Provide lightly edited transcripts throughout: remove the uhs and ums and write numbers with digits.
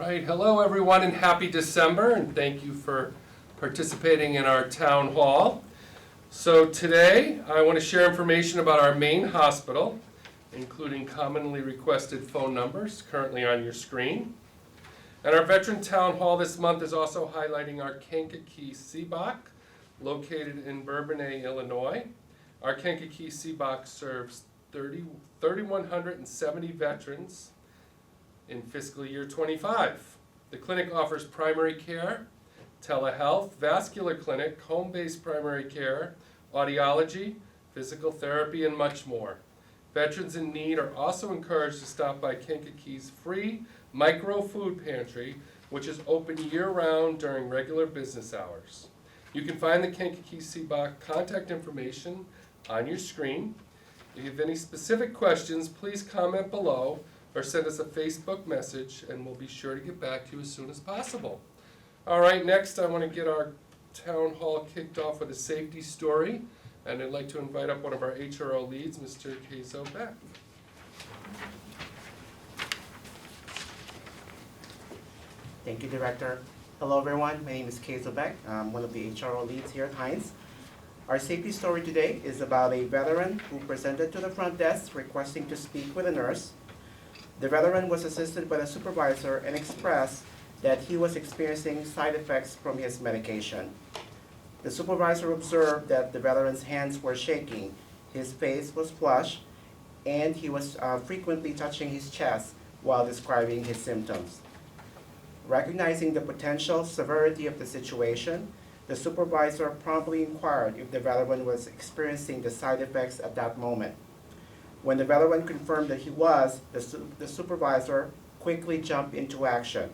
right, hello everyone and happy December, and thank you for participating in our town hall. So today I want to share information about our main hospital, including commonly requested phone numbers currently on your screen. And our Veteran Town Hall this month is also highlighting our Kankakee CBOC, located in Bourbonnais, Illinois. Our Kankakee CBOC serves 3,170 veterans in fiscal year 25. The clinic offers primary care, telehealth, vascular clinic, home-based primary care, audiology, physical therapy, and much more. Veterans in need are also encouraged to stop by Kankakee's free micro food pantry, which is open year-round during regular business hours. You can find the Kankakee CBOC contact information on your screen. If you have any specific questions, please comment below or send us a Facebook message, and we'll be sure to get back to you as soon as possible. All right, next I want to get our town hall kicked off with a safety story, and I'd like to invite up one of our HRO leads, Mr. Kazo Beck. Thank you, Director. Hello, everyone. My name is Kazo Beck. I'm one of the HRO leads here at Hines. Our safety story today is about a veteran who presented to the front desk requesting to speak with a nurse. The veteran was assisted by the supervisor and expressed that he was experiencing side effects from his medication. The supervisor observed that the veteran's hands were shaking, his face was flushed, and he was frequently touching his chest while describing his symptoms. Recognizing the potential severity of the situation, the supervisor promptly inquired if the veteran was experiencing the side effects at that moment. When the veteran confirmed that he was, the supervisor quickly jumped into action.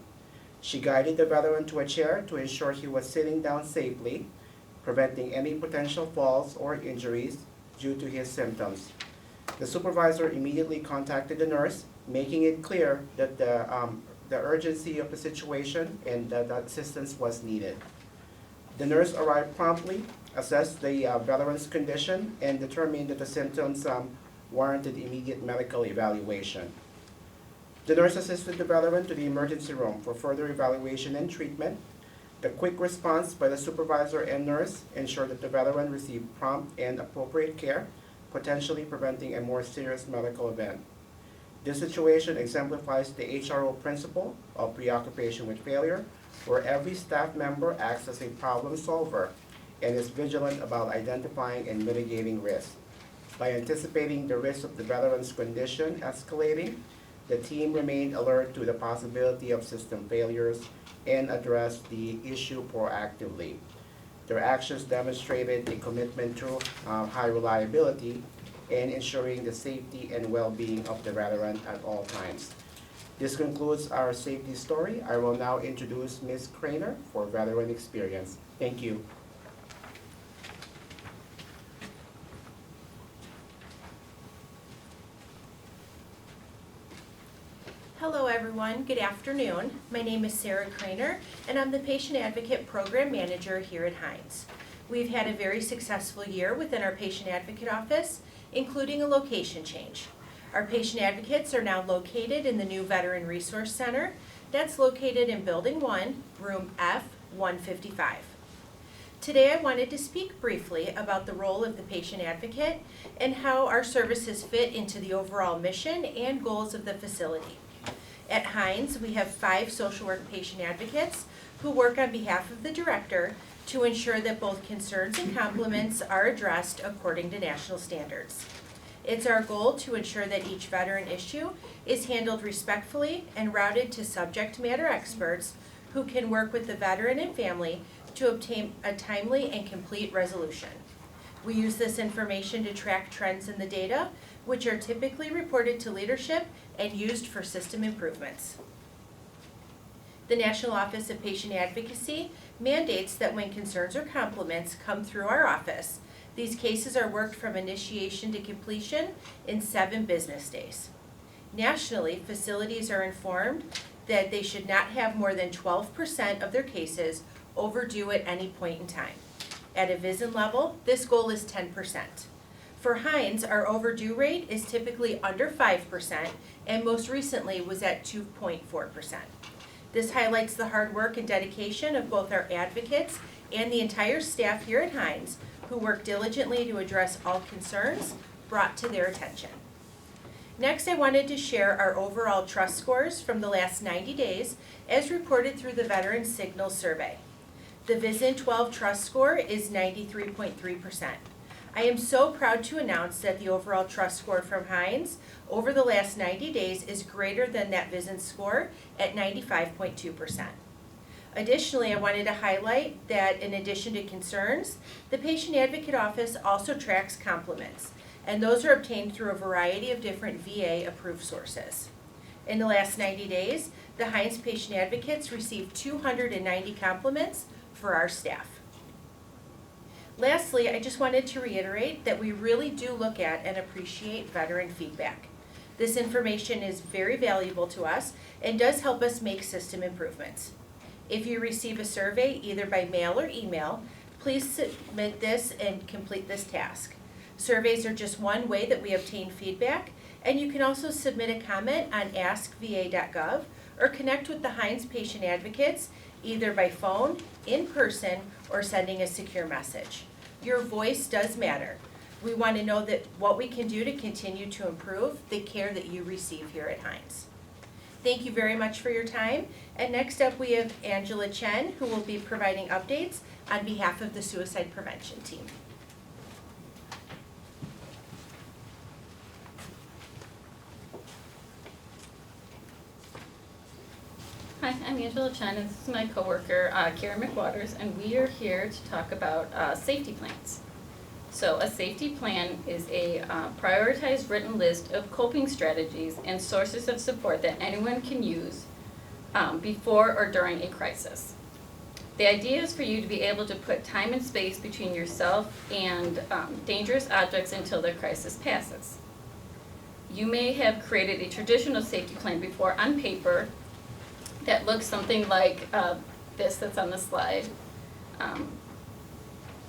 She guided the veteran to a chair to ensure he was sitting down safely, preventing any potential falls or injuries due to his symptoms. The supervisor immediately contacted the nurse, making it clear that the urgency of the situation and that assistance was needed. The nurse arrived promptly, assessed the veteran's condition, and determined that the symptoms warranted immediate medical evaluation. The nurse assisted the veteran to the emergency room for further evaluation and treatment. The quick response by the supervisor and nurse ensured that the veteran received prompt and appropriate care, potentially preventing a more serious medical event. This situation exemplifies the HRO principle of preoccupation with failure, where every staff member acts as a problem solver and is vigilant about identifying and mitigating risk. By anticipating the risk of the veteran's condition escalating, the team remained alert to the possibility of system failures and addressed the issue proactively. Their actions demonstrated a commitment to high reliability and ensuring the safety and well-being of the veteran at all times. This concludes our safety story. I will now introduce Ms. Craner for veteran experience. Thank you. Hello everyone, good afternoon. My name is Sarah Craner and I'm the Patient Advocate Program Manager here at Hines. We've had a very successful year within our Patient Advocate Office, including a location change. Our patient advocates are now located in the new Veteran Resource Center that's located in Building 1, Room F155. Today I wanted to speak briefly about the role of the patient advocate and how our services fit into the overall mission and goals of the facility. At Hines, we have 5 social work patient advocates who work on behalf of the director to ensure that both concerns and compliments are addressed according to national standards. It's our goal to ensure that each veteran issue is handled respectfully and routed to subject matter experts who can work with the veteran and family to obtain a timely and complete resolution. We use this information to track trends in the data, which are typically reported to leadership and used for system improvements. The National Office of Patient Advocacy mandates that when concerns or compliments come through our office, these cases are worked from initiation to completion in 7 business days. Nationally, facilities are informed that they should not have more than 12% of their cases overdue at any point in time. At a VISN level, this goal is 10%. For Hines, our overdue rate is typically under 5% and most recently was at 2.4%. This highlights the hard work and dedication of both our advocates and the entire staff here at Hines, who work diligently to address all concerns brought to their attention. Next, I wanted to share our overall trust scores from the last 90 days as reported through the Veteran Signal Survey. The VISN 12 trust score is 93.3%. I am so proud to announce that the overall trust score from Hines over the last 90 days is greater than that VISN score at 95.2%. Additionally, I wanted to highlight that in addition to concerns, the Patient Advocate Office also tracks compliments, and those are obtained through a variety of different VA-approved sources. In the last 90 days, the Hines Patient Advocates received 290 compliments for our staff. Lastly, I just wanted to reiterate that we really do look at and appreciate veteran feedback. This information is very valuable to us and does help us make system improvements. If you receive a survey either by mail or email, please submit this and complete this task. Surveys are just one way that we obtain feedback, and you can also submit a comment on askva.gov or connect with the Hines Patient Advocates either by phone, in person, or sending a secure message. Your voice does matter. We want to know that what we can do to continue to improve the care that you receive here at Hines. Thank you very much for your time. And next up we have Angela Chen, who will be providing updates on behalf of the suicide prevention team. Hi, I'm Angela Chen, and this is my coworker, Karen McWaters, and we are here to talk about safety plans. So a safety plan is a prioritized written list of coping strategies and sources of support that anyone can use before or during a crisis. The idea is for you to be able to put time and space between yourself and dangerous objects until the crisis passes. You may have created a traditional safety plan before on paper that looks something like this that's on the slide.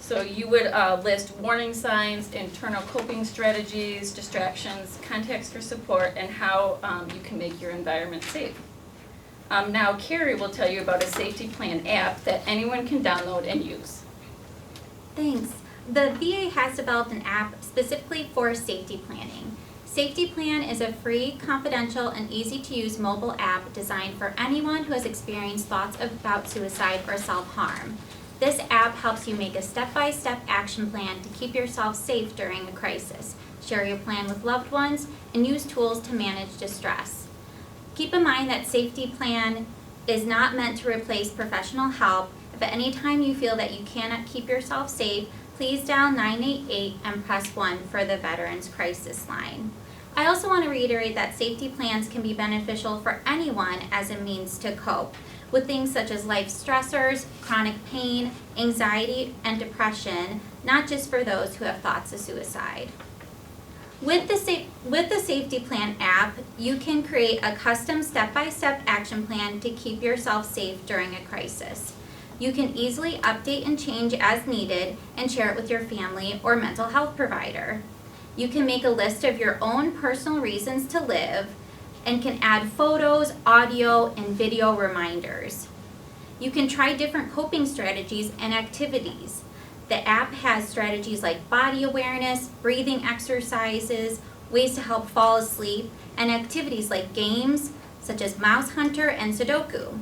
So you would list warning signs, internal coping strategies, distractions, contacts for support, and how you can make your environment safe. Now Carrie will tell you about a safety plan app that anyone can download and use. Thanks. The VA has developed an app specifically for safety planning. Safety Plan is a free, confidential, and easy-to-use mobile app designed for anyone who has experienced thoughts about suicide or self-harm. This app helps you make a step-by-step action plan to keep yourself safe during a crisis, share your plan with loved ones, and use tools to manage distress. Keep in mind that Safety Plan is not meant to replace professional help. If at any time you feel that you cannot keep yourself safe, please dial 988 and press 1 for the Veterans Crisis Line. I also want to reiterate that safety plans can be beneficial for anyone as a means to cope with things such as life stressors, chronic pain, anxiety, and depression, not just for those who have thoughts of suicide. With the Safety Plan app, you can create a custom step-by-step action plan to keep yourself safe during a crisis. You can easily update and change as needed and share it with your family or mental health provider. You can make a list of your own personal reasons to live and can add photos, audio, and video reminders. You can try different coping strategies and activities. The app has strategies like body awareness, breathing exercises, ways to help fall asleep, and activities like games such as Mouse Hunter and Sudoku.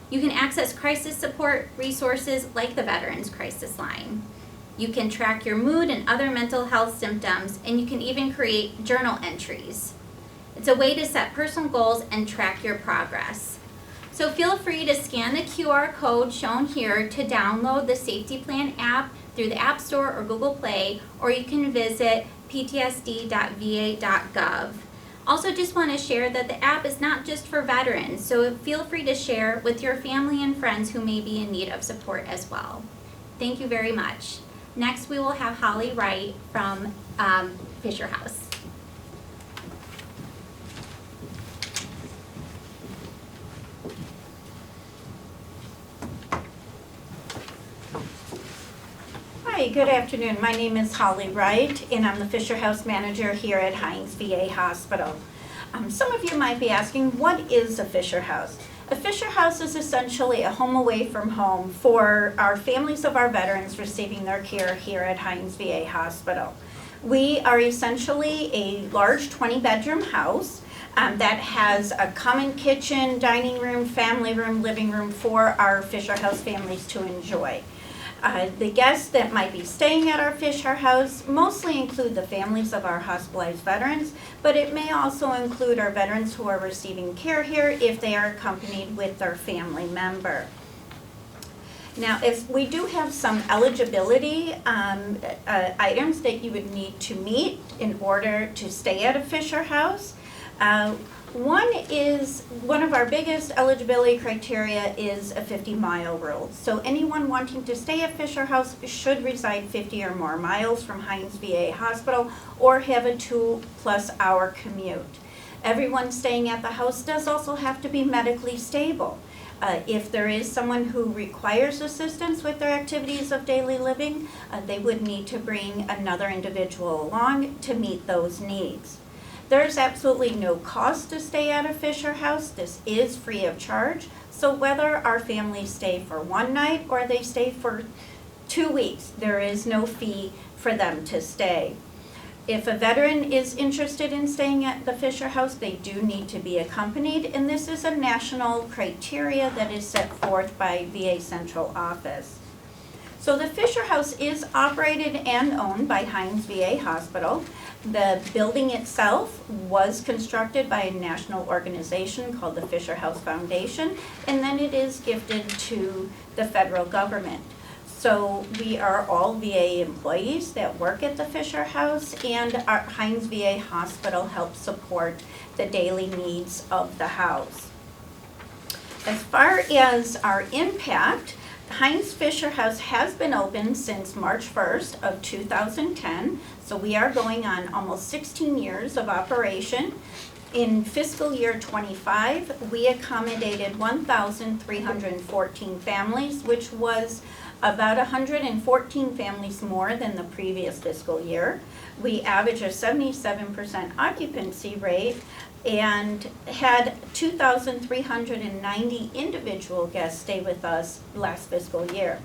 You can access crisis support resources like the Veterans Crisis Line. You can track your mood and other mental health symptoms, and you can even create journal entries. It's a way to set personal goals and track your progress. So feel free to scan the QR code shown here to download the Safety Plan app through the App Store or Google Play, or you can visit ptsd.va.gov. Also just want to share that the app is not just for veterans, so feel free to share with your family and friends who may be in need of support as well. Thank you very much. Next we will have Holly Wright from Fisher House. Hi, good afternoon. My name is Holly Wright, and I'm the Fisher House manager here at Hines VA Hospital. Some of you might be asking, what is a Fisher House? A Fisher House is essentially a home away from home for our families of our veterans receiving their care here at Hines VA Hospital. We are essentially a large 20-bedroom house that has a common kitchen, dining room, family room, living room for our Fisher House families to enjoy. The guests that might be staying at our Fisher House mostly include the families of our hospitalized veterans, but it may also include our veterans who are receiving care here if they are accompanied with their family member. Now, if we do have some eligibility items that you would need to meet in order to stay at a Fisher House. One of our biggest eligibility criteria is a 50-mile rule. So anyone wanting to stay at Fisher House should reside 50 or more miles from Hines VA Hospital or have a 2+ hour commute. Everyone staying at the house does also have to be medically stable. If there is someone who requires assistance with their activities of daily living, they would need to bring another individual along to meet those needs. There's absolutely no cost to stay at a Fisher House. This is free of charge. So whether our families stay for one night or they stay for 2 weeks, there is no fee for them to stay. If a veteran is interested in staying at the Fisher House, they do need to be accompanied, and this is a national criteria that is set forth by VA Central Office. So the Fisher House is operated and owned by Hines VA Hospital. The building itself was constructed by a national organization called the Fisher House Foundation, and then it is gifted to the federal government. So we are all VA employees that work at the Fisher House, and our Hines VA Hospital helps support the daily needs of the house. As far as our impact, Hines Fisher House has been open since March 1st of 2010, so we are going on almost 16 years of operation. In fiscal year 25, we accommodated 1,314 families, which was about 114 families more than the previous fiscal year. We averaged a 77% occupancy rate and had 2,390 individual guests stay with us last fiscal year.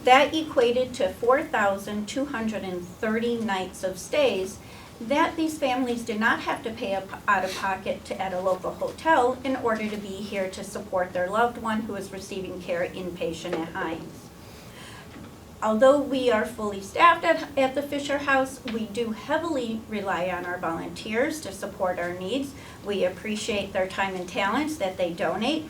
That equated to 4,230 nights of stays that these families did not have to pay out of pocket at a local hotel in order to be here to support their loved one who is receiving care inpatient at Hines. Although we are fully staffed at the Fisher House, we do heavily rely on our volunteers to support our needs. We appreciate their time and talents that they donate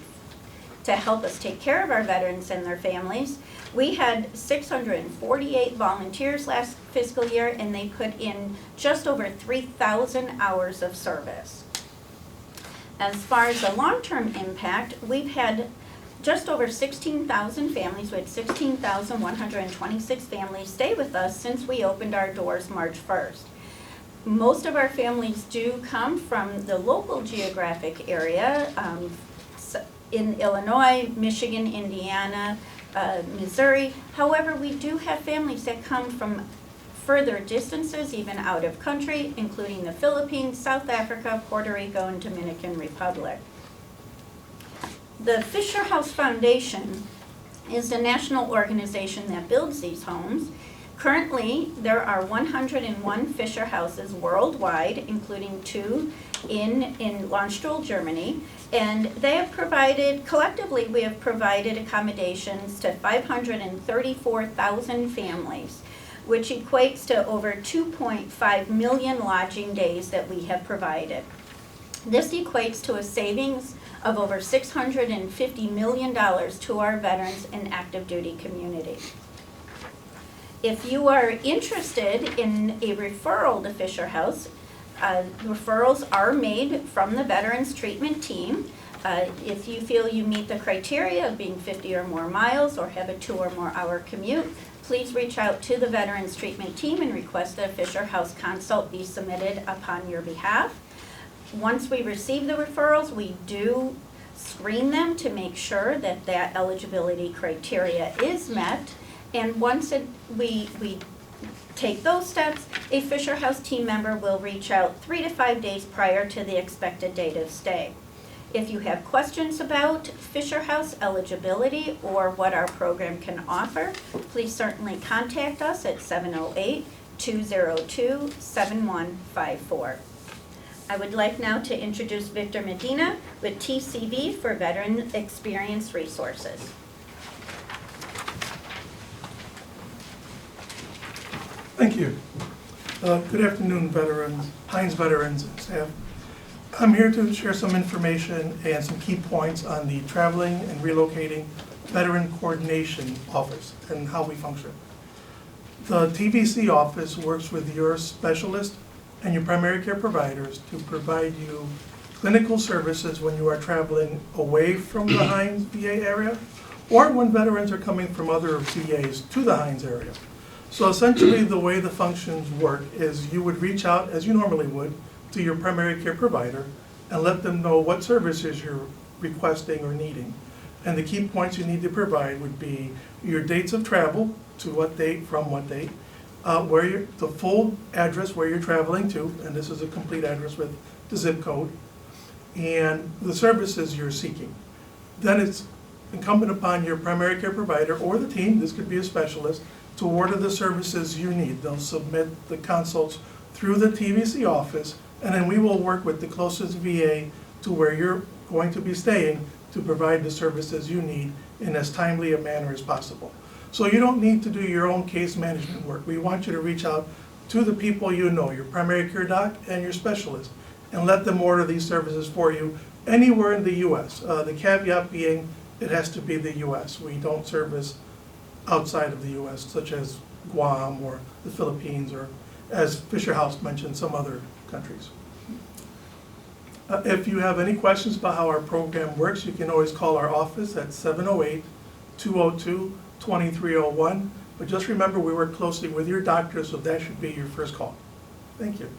to help us take care of our veterans and their families. We had 648 volunteers last fiscal year, and they put in just over 3,000 hours of service. As far as the long-term impact, we've had just over 16,000 families, with 16,126 families stay with us since we opened our doors March 1st. Most of our families do come from the local geographic area in Illinois, Michigan, Indiana, Missouri. However, we do have families that come from further distances, even out of country, including the Philippines, South Africa, Puerto Rico, and Dominican Republic. The Fisher House Foundation is the national organization that builds these homes. Currently, there are 101 Fisher Houses worldwide, including 2 in Landstuhl, Germany, and they have provided, collectively, we have provided accommodations to 534,000 families, which equates to over 2.5 million lodging days that we have provided. This equates to a savings of over $650 million to our veterans and active duty community. If you are interested in a referral to Fisher House, referrals are made from the Veterans Treatment Team. If you feel you meet the criteria of being 50 or more miles or have a 2 or more hour commute, please reach out to the Veterans Treatment Team and request that a Fisher House consult be submitted upon your behalf. Once we receive the referrals, we do screen them to make sure that that eligibility criteria is met. And once we take those steps, a Fisher House team member will reach out 3 to 5 days prior to the expected date of stay. If you have questions about Fisher House eligibility or what our program can offer, please certainly contact us at 708-202-7154. I would like now to introduce Victor Medina with TCV for Veteran Experience Resources. Thank you. Good afternoon, veterans, Hines veterans and staff. I'm here to share some information and some key points on the Traveling and Relocating Veteran Coordination Office and how we function. The TVC office works with your specialist and your primary care providers to provide you clinical services when you are traveling away from the Hines VA area or when veterans are coming from other VAs to the Hines area. So essentially the way the functions work is you would reach out, as you normally would, to your primary care provider and let them know what services you're requesting or needing. And the key points you need to provide would be your dates of travel, to what date, from what date, the full address where you're traveling to, and this is a complete address with the zip code, and the services you're seeking. Then it's incumbent upon your primary care provider or the team, this could be a specialist, to order the services you need. They'll submit the consults through the TVC office, and then we will work with the closest VA to where you're going to be staying to provide the services you need in as timely a manner as possible. So you don't need to do your own case management work. We want you to reach out to the people you know, your primary care doc and your specialist, and let them order these services for you anywhere in the US. The caveat being, it has to be the US. We don't service outside of the US, such as Guam or the Philippines, or as Fisher House mentioned, some other countries. If you have any questions about how our program works, you can always call our office at 708-202-2301. But just remember, we work closely with your doctor, so that should be your first call. Thank you.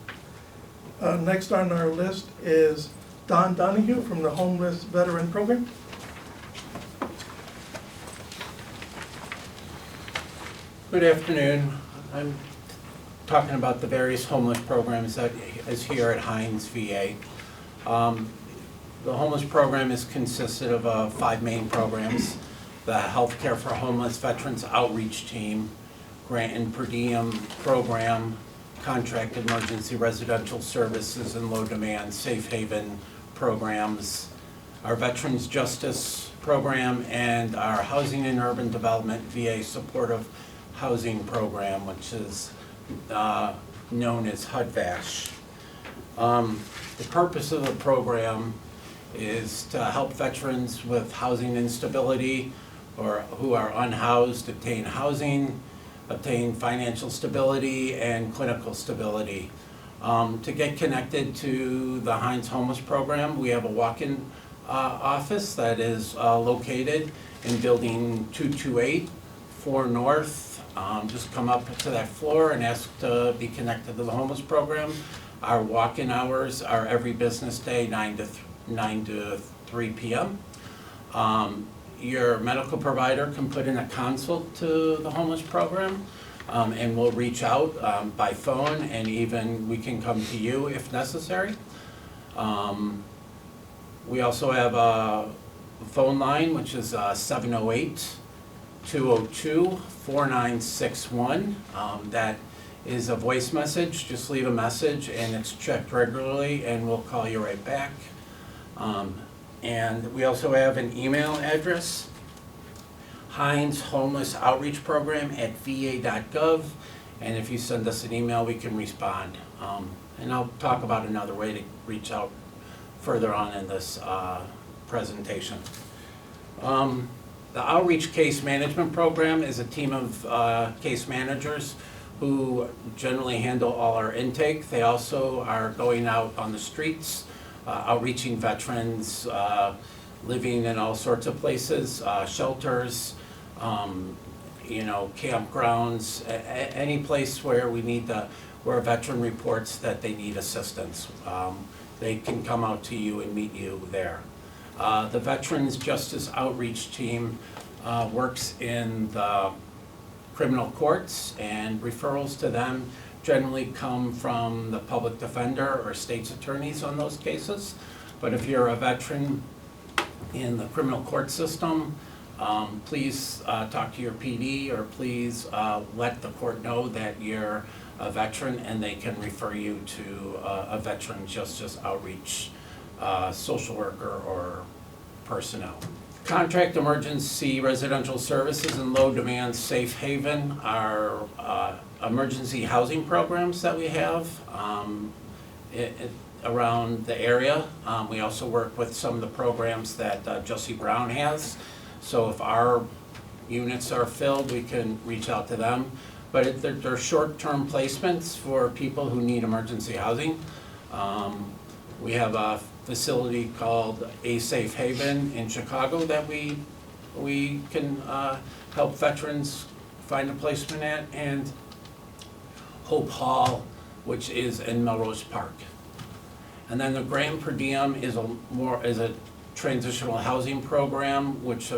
Next on our list is Don Donahue from the Homeless Veteran Program. Good afternoon. I'm talking about the various homeless programs that is here at Hines VA. The homeless program is consisted of 5 main programs: the Healthcare for Homeless Veterans Outreach Team, Grant and Per Diem Program, Contracted Emergency Residential Services and Low Demand Safe Haven Programs, our Veterans Justice Program, and our Housing and Urban Development VA Supportive Housing Program, which is known as HUD-VASH. The purpose of the program is to help veterans with housing instability or who are unhoused obtain housing, obtain financial stability and clinical stability. To get connected to the Hines Homeless Program, we have a walk-in office that is located in Building 228, 4 North. Just come up to that floor and ask to be connected to the homeless program. Our walk-in hours are every business day, 9 to 3 p.m. Your medical provider can put in a consult to the homeless program, and we'll reach out by phone, and even we can come to you if necessary. We also have a phone line, which is 708-202-4961. That is a voice message. Just leave a message and it's checked regularly and we'll call you right back. And we also have an email address, Hines Homeless Outreach Program at va.gov. And if you send us an email, we can respond. And I'll talk about another way to reach out further on in this presentation. The Outreach Case Management Program is a team of case managers who generally handle all our intake. They also are going out on the streets, outreaching veterans, living in all sorts of places, shelters, campgrounds, any place where we need where a veteran reports that they need assistance. They can come out to you and meet you there. The Veterans Justice Outreach Team works in the criminal courts, and referrals to them generally come from the public defender or state's attorneys on those cases. But if you're a veteran in the criminal court system, please talk to your PD, or please let the court know that you're a veteran, and they can refer you to a veteran justice outreach social worker or personnel. Contract emergency residential services and low demand safe haven are emergency housing programs that we have around the area. We also work with some of the programs that Jussie Brown has. So if our units are filled, we can reach out to them. But they're short-term placements for people who need emergency housing. We have a facility called A Safe Haven in Chicago that we can help veterans find a placement at, and Hope Hall, which is in Melrose Park. And then the Grand Per Diem is a transitional housing program, which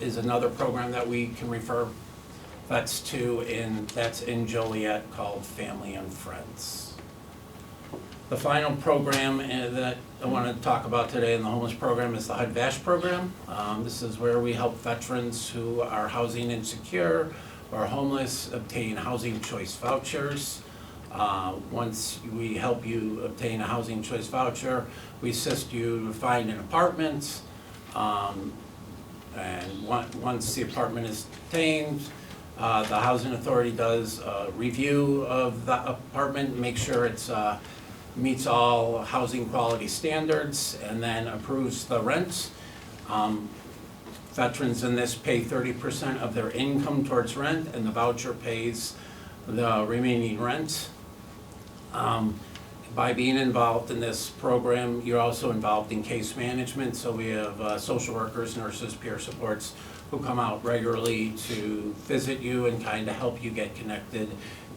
is another program that we can refer vets to, that's in Joliet, called Family and Friends. The final program that I want to talk about today in the homeless program is the HUD-VASH program. This is where we help veterans who are housing insecure or homeless obtain housing choice vouchers. Once we help you obtain a housing choice voucher, we assist you to find an apartment. And once the apartment is obtained, the housing authority does a review of the apartment, make sure it's meets all housing quality standards, and then approves the rent. Veterans in this pay 30% of their income towards rent, and the voucher pays the remaining rent. By being involved in this program, you're also involved in case management, so we have social workers, nurses, peer supports who come out regularly to visit you and kind of help you get connected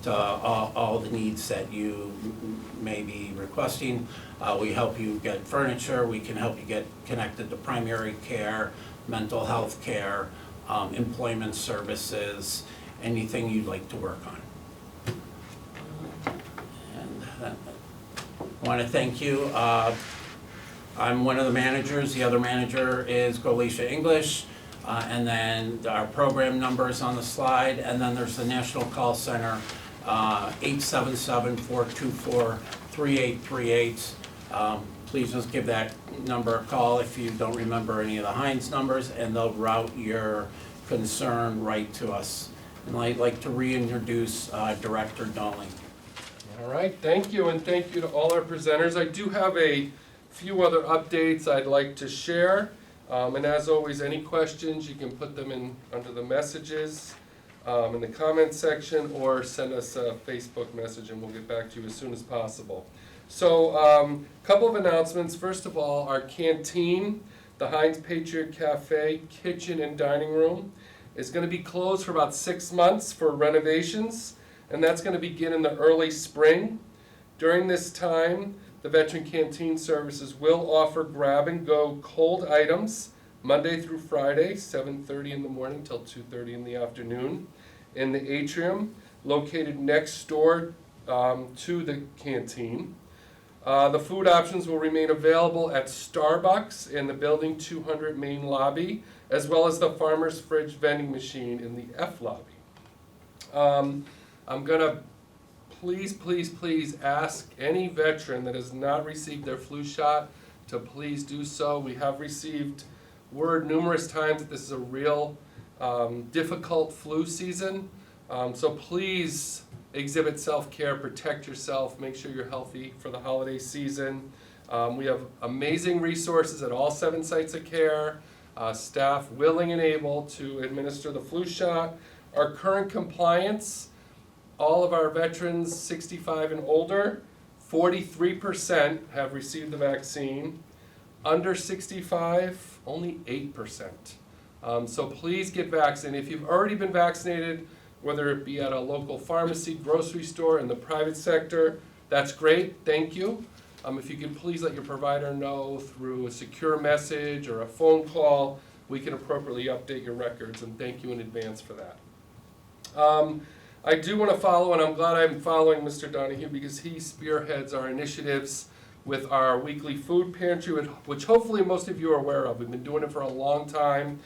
to all the needs that you may be requesting. We help you get furniture, we can help you get connected to primary care, mental health care, employment services, anything you'd like to work on. And I want to thank you. I'm one of the managers, the other manager is Golicia English. And then our program number is on the slide, and then there's the National Call Center, 877-424-3838. Please just give that number a call if you don't remember any of the Hines numbers, and they'll route your concern right to us. And I'd like to reintroduce Director Dolling. All right, thank you, and thank you to all our presenters. I do have a few other updates I'd like to share. And as always, any questions, you can put them in under the messages in the comments section, or send us a Facebook message and we'll get back to you as soon as possible. So a couple of announcements. First of all, our canteen, the Hines Patriot Cafe kitchen and dining room, is going to be closed for about 6 months for renovations, and that's going to begin in the early spring. During this time, the Veteran Canteen Services will offer grab-and-go cold items Monday through Friday, 7:30 in the morning till 2:30 in the afternoon, in the atrium located next door to the canteen. The food options will remain available at Starbucks in the Building 200 main lobby, as well as the Farmer's Fridge vending machine in the F lobby. I'm going to please ask any veteran that has not received their flu shot to please do so. We have received word numerous times that this is a real difficult flu season. So please exhibit self-care, protect yourself, make sure you're healthy for the holiday season. We have amazing resources at all 7 sites of care, staff willing and able to administer the flu shot. Our current compliance, all of our veterans 65 and older, 43% have received the vaccine. Under 65, only 8%. So please get vaccinated. If you've already been vaccinated, whether it be at a local pharmacy, grocery store, in the private sector, that's great, thank you. If you could please let your provider know through a secure message or a phone call, we can appropriately update your records, and thank you in advance for that. I do want to follow, and I'm glad I'm following Mr. Donahue because he spearheads our initiatives with our weekly food pantry, which hopefully most of you are aware of. We've been doing it for a long time.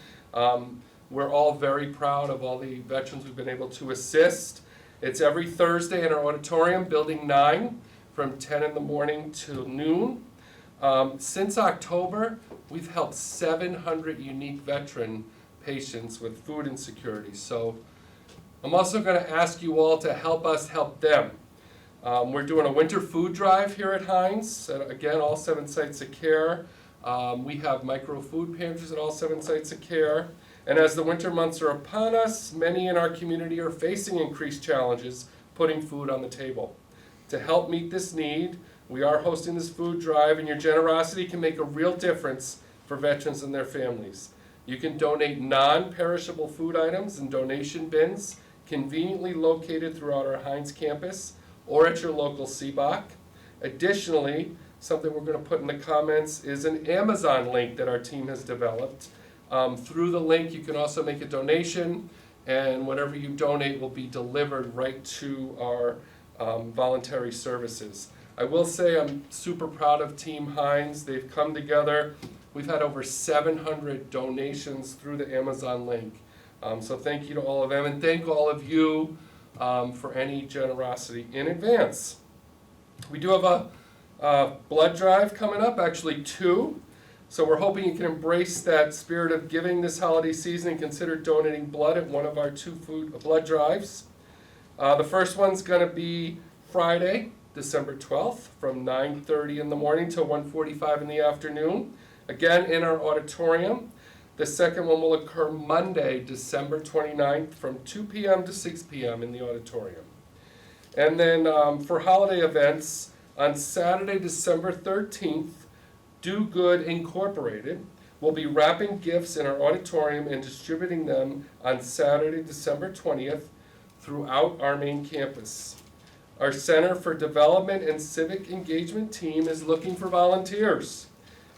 We're all very proud of all the veterans we've been able to assist. It's every Thursday in our auditorium, Building 9, from 10 in the morning till noon. Since October, we've helped 700 unique veteran patients with food insecurity. So I'm also going to ask you all to help us help them. We're doing a winter food drive here at Hines. Again, all 7 sites of care. We have micro food pantries at all 7 sites of care. And as the winter months are upon us, many in our community are facing increased challenges putting food on the table. To help meet this need, we are hosting this food drive, and your generosity can make a real difference for veterans and their families. You can donate non-perishable food items in donation bins conveniently located throughout our Hines campus or at your local CBOC. Additionally, something we're going to put in the comments is an Amazon link that our team has developed. Through the link, you can also make a donation, and whatever you donate will be delivered right to our voluntary services. I will say I'm super proud of Team Hines. They've come together. We've had over 700 donations through the Amazon link. So thank you to all of them, and thank all of you for any generosity in advance. We do have a blood drive coming up, actually 2. So we're hoping you can embrace that spirit of giving this holiday season and consider donating blood at one of our 2 blood drives. The first one's going to be Friday, December 12th, from 9:30 in the morning till 1:45 in the afternoon, again in our auditorium. The second one will occur Monday, December 29th, from 2 p.m. to 6 p.m. in the auditorium. And then for holiday events, on Saturday, December 13th, Do Good Incorporated will be wrapping gifts in our auditorium and distributing them on Saturday, December 20th, throughout our main campus. Our Center for Development and Civic Engagement team is looking for volunteers.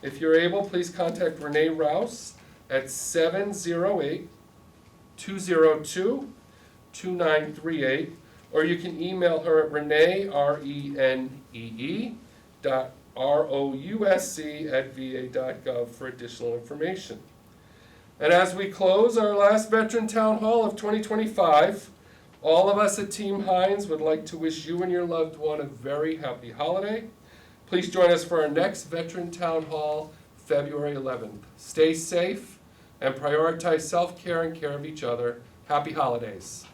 If you're able, please contact Renee Rouse at 708-202-2938, or you can email her at renee, R-E-N-E-E, rousc@va.gov for additional information. And as we close our last Veteran Town Hall of 2025, all of us at Team Hines would like to wish you and your loved one a very happy holiday. Please join us for our next Veteran Town Hall, February 11th. Stay safe and prioritize self-care and care of each other. Happy holidays.